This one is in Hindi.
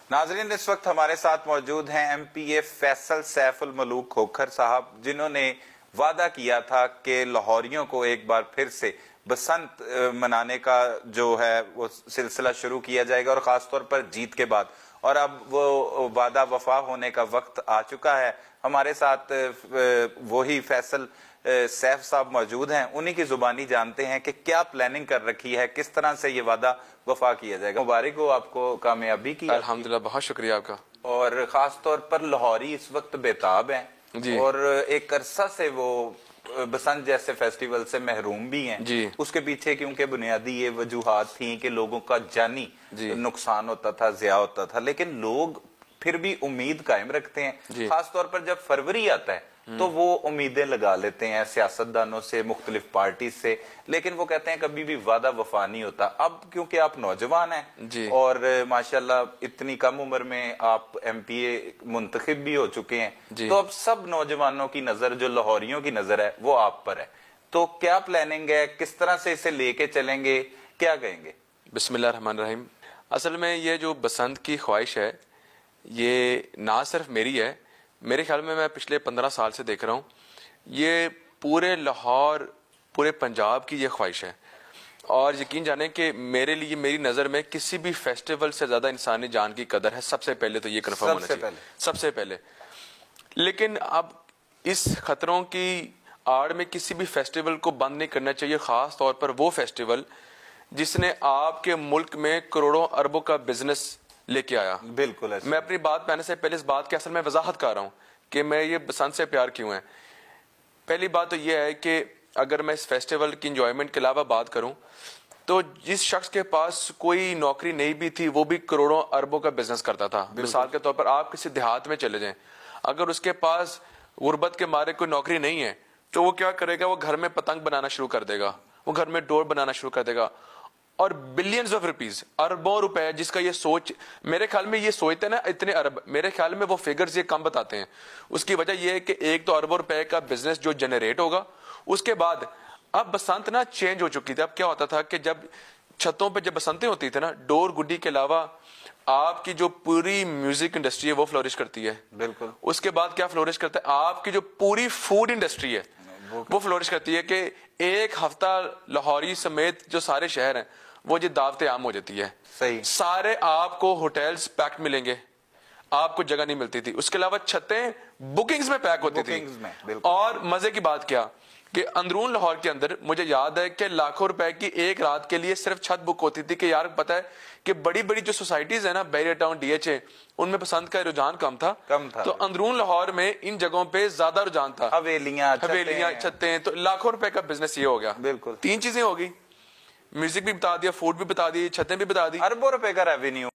नाजरीन, इस वक्त हमारे साथ मौजूद हैं MPA फैसल सैफुल मलूक खोखर साहब, जिन्होंने वादा किया था कि लाहौरियों को एक बार फिर से बसंत मनाने का जो है वो सिलसिला शुरू किया जाएगा, और खासतौर पर जीत के बाद। और अब वो वादा वफा होने का वक्त आ चुका है। हमारे साथ वही फैसल सैफ साहब मौजूद हैं, उन्हीं की जुबानी जानते हैं कि क्या प्लानिंग कर रखी है, किस तरह से ये वादा वफा किया जाएगा। मुबारक हो आपको कामयाबी की। अल्हम्दुलिल्लाह, बहुत शुक्रिया आपका। और खास तौर पर लाहौरी इस वक्त बेताब हैं और एक अरसा से वो बसंत जैसे फेस्टिवल से महरूम भी हैं जी। उसके पीछे क्योंकि बुनियादी ये वजूहात थी कि लोगों का जानी नुकसान होता था, ज़िया होता था, लेकिन लोग फिर भी उम्मीद कायम रखते हैं। खास तौर पर जब फरवरी आता है तो वो उम्मीदें लगा लेते हैं सियासतदानों से, मुख्तलिफ पार्टी से, लेकिन वो कहते हैं कभी भी वादा वफा नहीं होता। अब क्योंकि आप नौजवान हैं और माशाल्लाह इतनी कम उम्र में आप MPA मुंतखब भी हो चुके हैं, तो अब सब नौजवानों की नजर, जो लाहौरियों की नजर है, वो आप पर है। तो क्या प्लानिंग है, किस तरह से इसे लेके चलेंगे, क्या कहेंगे? बिस्मिल्लाह रहमान रहीम। असल में ये जो बसंत की ख्वाहिश है, ये ना सिर्फ मेरी है, मेरे ख्याल में मैं पिछले 15 साल से देख रहा हूँ, ये पूरे लाहौर, पूरे पंजाब की ये ख्वाहिश है। और यकीन जाने कि मेरे लिए, मेरी नज़र में किसी भी फेस्टिवल से ज़्यादा इंसानी जान की कदर है। सबसे पहले तो ये कन्फर्म होना चाहिए, सबसे पहले। लेकिन अब इस खतरों की आड़ में किसी भी फेस्टिवल को बंद नहीं करना चाहिए, ख़ास तौर पर वो फेस्टिवल जिसने आपके मुल्क में करोड़ों अरबों का बिजनेस लेके आया। बिल्कुल। मैं अपनी बात कहने से पहले इस बात की असल में वजाहत कर रहा हूँ कि मैं ये बसंत से प्यार क्यों है। पहली बात तो ये है कि अगर मैं इस फेस्टिवल की इंजॉयमेंट के अलावा बात करूं, तो जिस शख्स के पास कोई नौकरी नहीं भी थी, वो भी करोड़ों अरबों का बिजनेस करता था। मिसाल के तौर पर आप किसी देहात में चले जाएं, अगर उसके पास गुर्बत के मारे कोई नौकरी नहीं है, तो वो क्या करेगा? वो घर में पतंग बनाना शुरू कर देगा, वो घर में डोर बनाना शुरू कर देगा, और बिलियंस ऑफ रुपीज, अरबों रुपए, जिसका ये सोच, मेरे ख्याल में ये सोचते ना इतने अरब, मेरे ख्याल में वो फिगर्स ये कम बताते हैं। उसकी वजह ये है कि एक तो अरबों रुपए का बिजनेस जो जनरेट होगा, उसके बाद अब बसंत ना चेंज हो चुकी थी। अब क्या होता था कि जब छतों पे जब बसंतें होती थी ना, डोर गुड्डी के अलावा आपकी जो पूरी म्यूजिक इंडस्ट्री है वो फ्लोरिश करती है। बिल्कुल। उसके बाद क्या फ्लोरिश करता है? आपकी जो पूरी फूड इंडस्ट्री है वो फ्लोरिश करती है कि एक हफ्ता लाहौरी समेत जो सारे शहर हैं वो जी दावत आम हो जाती है। सही। सारे आपको होटल्स पैक्ड मिलेंगे, आपको जगह नहीं मिलती थी। उसके अलावा छतें बुकिंग्स में पैक होती थी। और मजे की बात क्या कि अंदरून लाहौर के अंदर मुझे याद है कि लाखों रुपए की एक रात के लिए सिर्फ छत बुक होती थी। कि यार पता है कि बड़ी बड़ी जो सोसाइटीज है ना, बैरियर टाउन, DHA, उनमें पसंद का रुझान कम था। तो अंदरून लाहौर में इन जगहों पे ज्यादा रुझान था। हवेलियां, छतें, तो लाखों रुपए का बिजनेस ये हो गया। बिल्कुल। 3 चीजें होगी, म्यूजिक भी बता दिया, फूड भी बता दी, छतें भी बता दी, अरबों रुपए का रेवेन्यू।